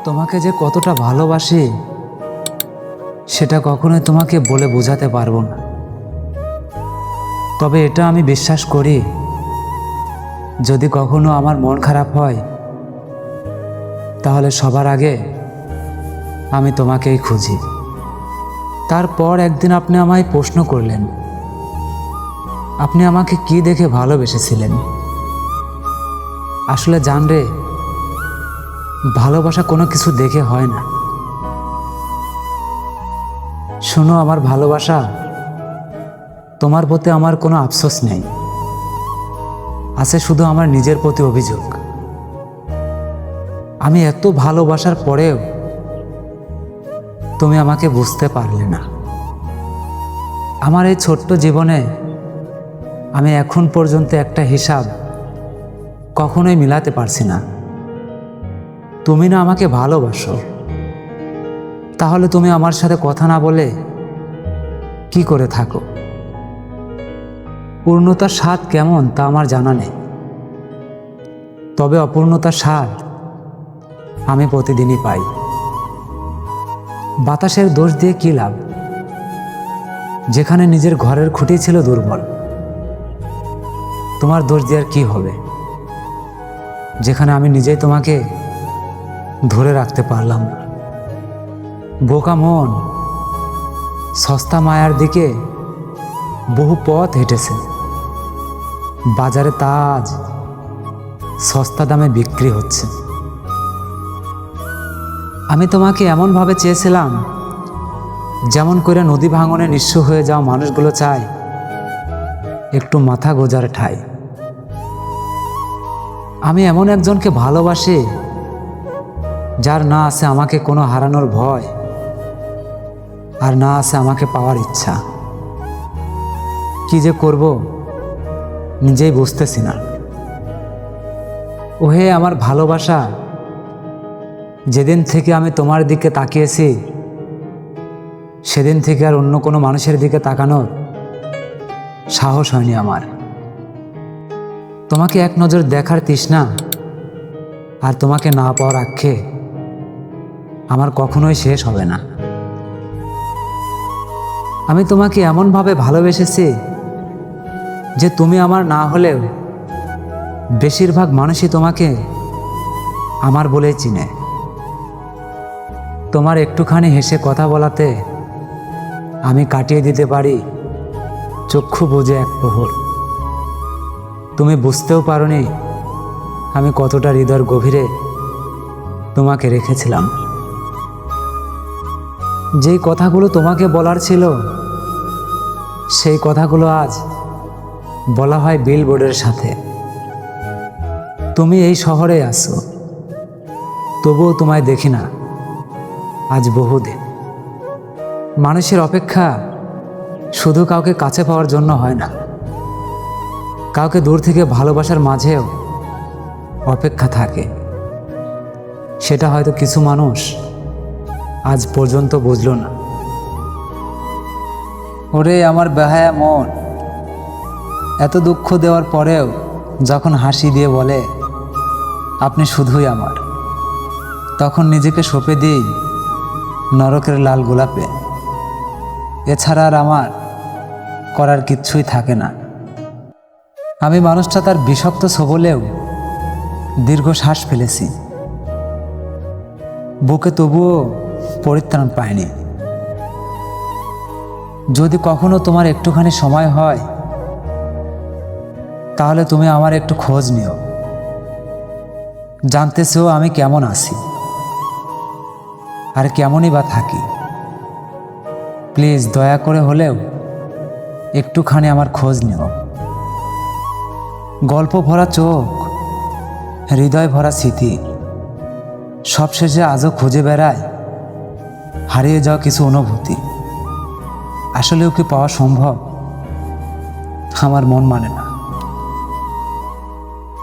তোমাকে যে কতটা ভালোবাসি সেটা কখনোই তোমাকে বলে বোঝাতে পারবো না। তবে এটা আমি বিশ্বাস করি, যদি কখনো আমার মন খারাপ হয় তাহলে সবার আগে আমি তোমাকেই খুঁজি। তারপর একদিন আপনি আমায় প্রশ্ন করলেন, আপনি আমাকে কি দেখে ভালোবেসেছিলেন। আসলে জান রে, ভালোবাসা কোনো কিছু দেখে হয় না। শোনো, আমার ভালোবাসা, তোমার প্রতি আমার কোনো আফসোস নেই, আছে শুধু আমার নিজের প্রতি অভিযোগ। আমি এত ভালোবাসার পরেও তুমি আমাকে বুঝতে পারলে না। আমার এই ছোট্ট জীবনে আমি এখন পর্যন্ত একটা হিসাব কখনোই মিলাতে পারছি না। তুমি না আমাকে ভালোবাসো, তাহলে তুমি আমার সাথে কথা না বলে কি করে থাকো? পূর্ণতার স্বাদ কেমন তা আমার জানা নেই, তবে অপূর্ণতার স্বাদ আমি প্রতিদিনই পাই। বাতাসের দোষ দিয়ে কি লাভ, যেখানে নিজের ঘরের খুঁটি ছিল দুর্বল। তোমার দোষ দিয়ে আর কি হবে, যেখানে আমি নিজেই তোমাকে ধরে রাখতে পারলাম না। বোকা মন সস্তা মায়ার দিকে বহু পথ হেঁটেছে, বাজারে তাজ সস্তা দামে বিক্রি হচ্ছে। আমি তোমাকে এমনভাবে চেয়েছিলাম যেমন করে নদী ভাঙনে নিঃস্ব হয়ে যাওয়া মানুষগুলো চায় একটু মাথা গোজার ঠাঁই। আমি এমন একজনকে ভালোবাসি যার না আছে আমাকে কোনো হারানোর ভয়, আর না আছে আমাকে পাওয়ার ইচ্ছা। কি যে করব নিজেই বুঝতেছি না। ওহে আমার ভালোবাসা, যেদিন থেকে আমি তোমার দিকে তাকিয়েছি সেদিন থেকে আর অন্য কোনো মানুষের দিকে তাকানোর সাহস হয়নি আমার। তোমাকে এক নজর দেখার তৃষ্ণা আর তোমাকে না পাওয়ার আক্ষে আমার কখনোই শেষ হবে না। আমি তোমাকে এমনভাবে ভালোবেসেছি যে তুমি আমার না হলেও বেশিরভাগ মানুষই তোমাকে আমার বলেই চিনে। তোমার একটুখানি হেসে কথা বলাতে আমি কাটিয়ে দিতে পারি চক্ষু বুজে এক প্রহর। তুমি বুঝতেও পারোনি আমি কতটা হৃদয়ের গভীরে তোমাকে রেখেছিলাম। যেই কথাগুলো তোমাকে বলার ছিল সেই কথাগুলো আজ বলা হয় বিলবোর্ডের সাথে। তুমি এই শহরে আছো, তবুও তোমায় দেখি না আজ বহুদিন। মানুষের অপেক্ষা শুধু কাউকে কাছে পাওয়ার জন্য হয় না, কাউকে দূর থেকে ভালোবাসার মাঝেও অপেক্ষা থাকে। সেটা হয়তো কিছু মানুষ আজ পর্যন্ত বুঝল না। ওরে আমার বেহায়া মন, এত দুঃখ দেওয়ার পরেও যখন হাসি দিয়ে বলে আপনি শুধুই আমার, তখন নিজেকে সঁপে দিই নরকের লাল গোলাপে। এছাড়া আর আমার করার কিচ্ছুই থাকে না। আমি মানুষটা তার বিষাক্ত সবলেও দীর্ঘ শ্বাস ফেলেছি, বুকে তবুও পরিত্রাণ পায়নি। যদি কখনো তোমার একটুখানি সময় হয় তাহলে তুমি আমার একটু খোঁজ নিও, জানতেছো আমি কেমন আছি আর কেমনই বা থাকি। প্লিজ দয়া করে হলেও একটুখানি আমার খোঁজ নিও। গল্প ভরা চোখ, হৃদয় ভরা স্মৃতি, সবশেষে আজও খুঁজে বেড়ায় হারিয়ে যাওয়া কিছু অনুভূতি। আসলেও কি পাওয়া সম্ভব? আমার মন মানে না।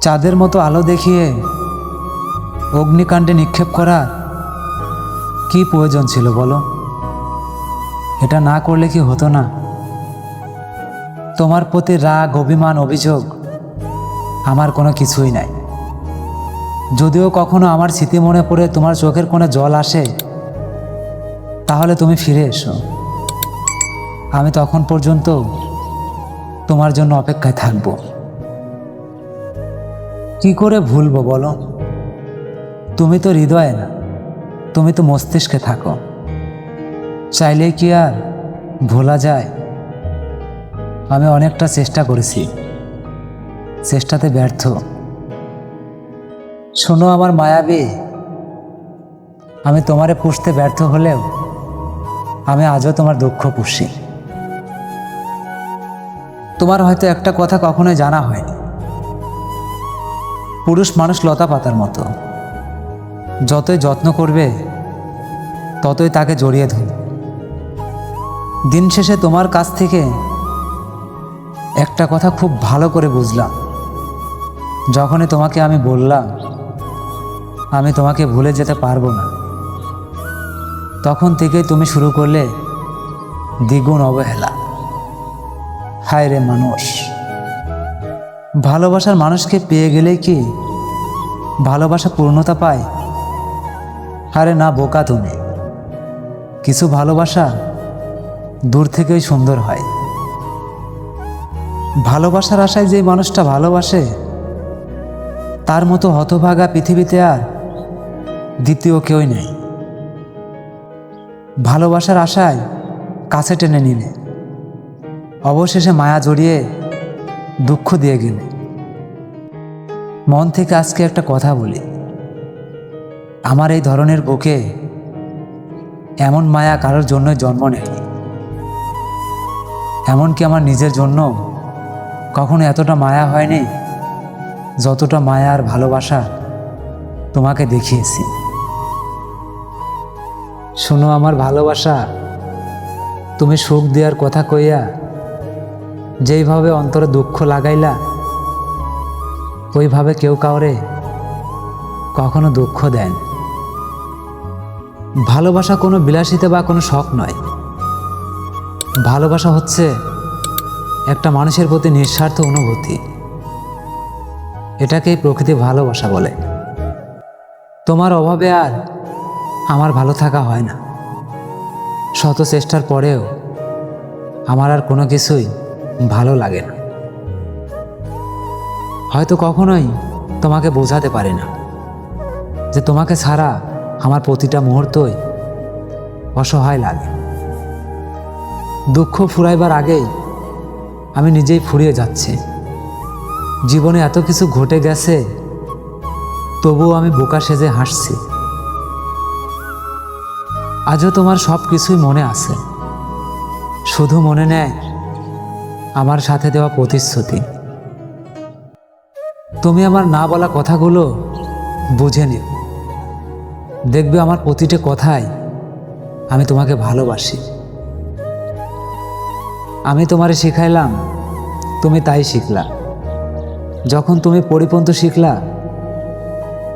চাঁদের মতো আলো দেখিয়ে অগ্নিকাণ্ডে নিক্ষেপ করার কি প্রয়োজন ছিল বলো? এটা না করলে কি হতো না? তোমার প্রতি রাগ, অভিমান, অভিযোগ আমার কোনো কিছুই নাই। যদিও কখনো আমার স্মৃতি মনে পড়ে তোমার চোখের কোণে জল আসে, তাহলে তুমি ফিরে এসো। আমি তখন পর্যন্ত তোমার জন্য অপেক্ষায় থাকব। কি করে ভুলবো বলো? তুমি তো হৃদয়ে না, তুমি তো মস্তিষ্কে থাকো। চাইলে কি আর ভোলা যায়? আমি অনেকটা চেষ্টা করেছি, চেষ্টাতে ব্যর্থ। শোনো আমার মায়াবী, আমি তোমারে পুষতে ব্যর্থ হলেও আমি আজও তোমার দুঃখ পুষি। তোমার হয়তো একটা কথা কখনোই জানা হয়নি, পুরুষ মানুষ লতা পাতার মতো, যতই যত্ন করবে ততই তাকে জড়িয়ে ধরবে। দিন শেষে তোমার কাছ থেকে একটা কথা খুব ভালো করে বুঝলাম, যখনই তোমাকে আমি বললাম আমি তোমাকে ভুলে যেতে পারবো না, তখন থেকেই তুমি শুরু করলে দ্বিগুণ অবহেলা। হায় রে মানুষ, ভালোবাসার মানুষকে পেয়ে গেলেই কি ভালোবাসা পূর্ণতা পায়? আরে না বোকা তুমি, কিছু ভালোবাসা দূর থেকেই সুন্দর হয়। ভালোবাসার আশায় যে মানুষটা ভালোবাসে, তার মতো হতভাগা পৃথিবীতে আর দ্বিতীয় কেউই নেই। ভালোবাসার আশায় কাছে টেনে নিলে, অবশেষে মায়া জড়িয়ে দুঃখ দিয়ে গেলে। মন থেকে আজকে একটা কথা বলি, আমার এই ধরনের বুকে এমন মায়া কারোর জন্যই জন্ম নেয়নি। এমনকি আমার নিজের জন্য কখনো এতটা মায়া হয়নি যতটা মায়া আর ভালোবাসা তোমাকে দেখিয়েছি। শোনো আমার ভালোবাসা, তুমি সুখ দেওয়ার কথা কইয়া যেইভাবে অন্তরে দুঃখ লাগাইলা, ওইভাবে কেউ কাউরে কখনো দুঃখ দেন। ভালোবাসা কোনো বিলাসিতা বা কোনো শখ নয়। ভালোবাসা হচ্ছে একটা মানুষের প্রতি নিঃস্বার্থ অনুভূতি। এটাকেই প্রকৃতি ভালোবাসা বলে। তোমার অভাবে আর আমার ভালো থাকা হয় না। শত চেষ্টার পরেও আমার আর কোনো কিছুই ভালো লাগে না। হয়তো কখনোই তোমাকে বোঝাতে পারি না যে তোমাকে ছাড়া আমার প্রতিটা মুহূর্তই অসহায় লাগে। দুঃখ ফুরাইবার আগেই আমি নিজেই ফুরিয়ে যাচ্ছি। জীবনে এত কিছু ঘটে গেছে, তবুও আমি বোকা সেজে হাসছি। আজও তোমার সব কিছুই মনে আছে, শুধু মনে নেয় আমার সাথে দেওয়া প্রতিশ্রুতি। তুমি আমার না বলা কথাগুলো বুঝে নিও, দেখবে আমার প্রতিটা কথায় আমি তোমাকে ভালোবাসি। আমি তোমারে শিখাইলাম, তুমি তাই শিখলা। যখন তুমি পরিপন্থী শিখলা,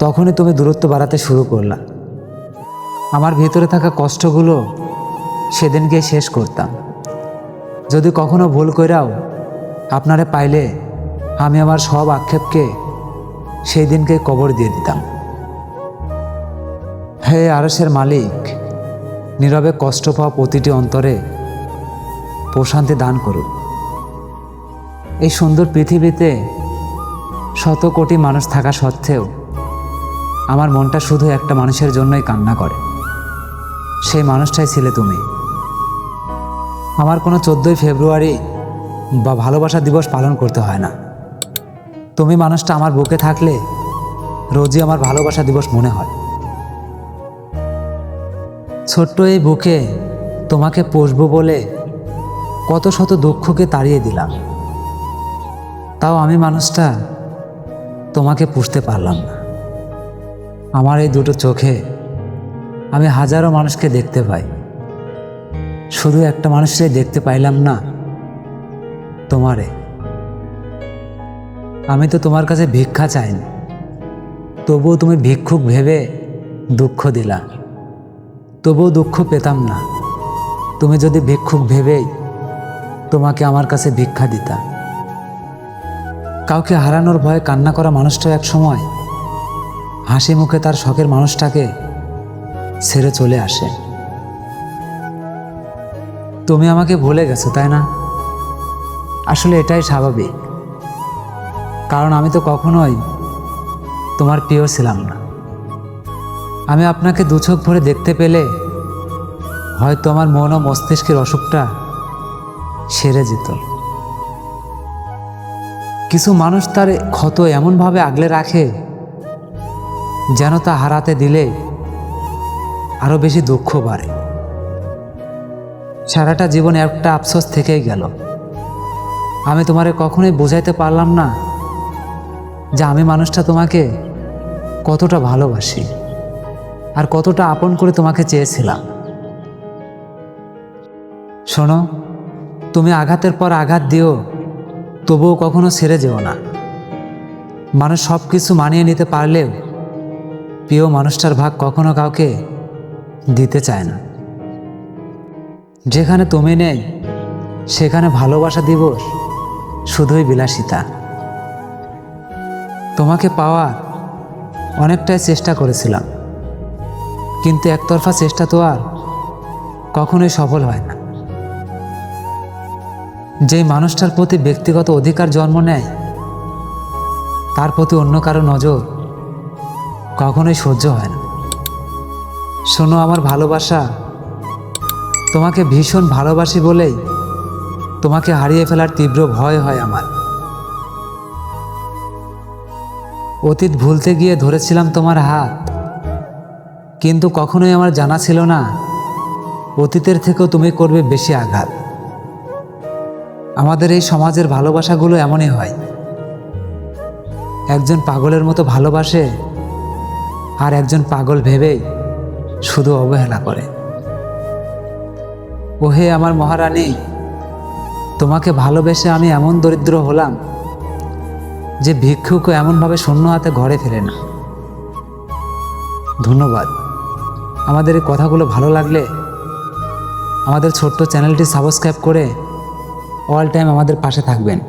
তখনই তুমি দূরত্ব বাড়াতে শুরু করলা। আমার ভিতরে থাকা কষ্টগুলো সেদিন গিয়ে শেষ করতাম। যদি কখনো ভুল কইরাও আপনারে পাইলে, আমি আমার সব আক্ষেপকে সেই দিনকে কবর দিয়ে দিতাম। হে আরশের মালিক, নীরবে কষ্ট পাওয়া প্রতিটি অন্তরে প্রশান্তি দান করুন। এই সুন্দর পৃথিবীতে শত কোটি মানুষ থাকা সত্ত্বেও আমার মনটা শুধু একটা মানুষের জন্যই কান্না করে। সেই মানুষটাই ছিলে তুমি। আমার কোনো 14ই ফেব্রুয়ারি বা ভালোবাসা দিবস পালন করতে হয় না। তুমি মানুষটা আমার বুকে থাকলে রোজই আমার ভালোবাসা দিবস মনে হয়। ছোট্ট এই বুকে তোমাকে পোষবো বলে কত শত দুঃখকে তাড়িয়ে দিলাম, তাও আমি মানুষটা তোমাকে পুষতে পারলাম না। আমার এই দুটো চোখে আমি হাজারো মানুষকে দেখতে পাই, শুধু একটা মানুষটাই দেখতে পাইলাম না, তোমারে। আমি তো তোমার কাছে ভিক্ষা চাইনি, তবুও তুমি ভিক্ষুক ভেবে দুঃখ দিলা। তবুও দুঃখ পেতাম না, তুমি যদি ভিক্ষুক ভেবেই তোমাকে আমার কাছে ভিক্ষা দিতা। কাউকে হারানোর ভয়ে কান্না করা মানুষটা এক সময় হাসি মুখে তার শখের মানুষটাকে ছেড়ে চলে আসে। তুমি আমাকে ভুলে গেছো, তাই না? আসলে এটাই স্বাভাবিক, কারণ আমি তো কখনোই তোমার প্রিয় ছিলাম না। আমি আপনাকে দু চোখ ভরে দেখতে পেলে হয়তো আমার মন ও মস্তিষ্কের অসুখটা সেরে যেত। কিছু মানুষ তার ক্ষত এমনভাবে আগলে রাখে যেন তা হারাতে দিলে আরো বেশি দুঃখ বাড়ে। সারাটা জীবনে একটা আফসোস থেকেই গেল। আমি তোমারে কখনোই বোঝাইতে পারলাম না যে আমি মানুষটা তোমাকে কতটা ভালোবাসি আর কতটা আপন করে তোমাকে চেয়েছিলাম। শোনো, তুমি আঘাতের পর আঘাত দিও, তবুও কখনো ছেড়ে যেও না। মানুষ সব কিছু মানিয়ে নিতে পারলেও প্রিয় মানুষটার ভাগ কখনো কাউকে দিতে চায় না। যেখানে তুমি নেই সেখানে ভালোবাসা দিবস শুধুই বিলাসিতা। তোমাকে পাওয়ার অনেকটাই চেষ্টা করেছিলাম, কিন্তু একতরফা চেষ্টা তো আর কখনোই সফল হয় না। যেই মানুষটার প্রতি ব্যক্তিগত অধিকার জন্ম নেয় তার প্রতি অন্য কারো নজর কখনোই সহ্য হয় না। শোনো, আমার ভালোবাসা, তোমাকে ভীষণ ভালোবাসি বলেই তোমাকে হারিয়ে ফেলার তীব্র ভয় হয় আমার। অতীত ভুলতে গিয়ে ধরেছিলাম তোমার হাত, কিন্তু কখনোই আমার জানা ছিল না অতীতের থেকেও তুমি করবে বেশি আঘাত। আমাদের এই সমাজের ভালোবাসাগুলো এমনই হয়, একজন পাগলের মতো ভালোবাসে আর একজন পাগল ভেবেই শুধু অবহেলা করে। ওহে আমার মহারানী, তোমাকে ভালোবেসে আমি এমন দরিদ্র হলাম যে ভিক্ষুকও এমনভাবে শূন্য হাতে ঘরে ফেরে না। ধন্যবাদ। আমাদের এই কথাগুলো ভালো লাগলে আমাদের ছোট্ট চ্যানেলটি সাবস্ক্রাইব করে অল টাইম আমাদের পাশে থাকবেন।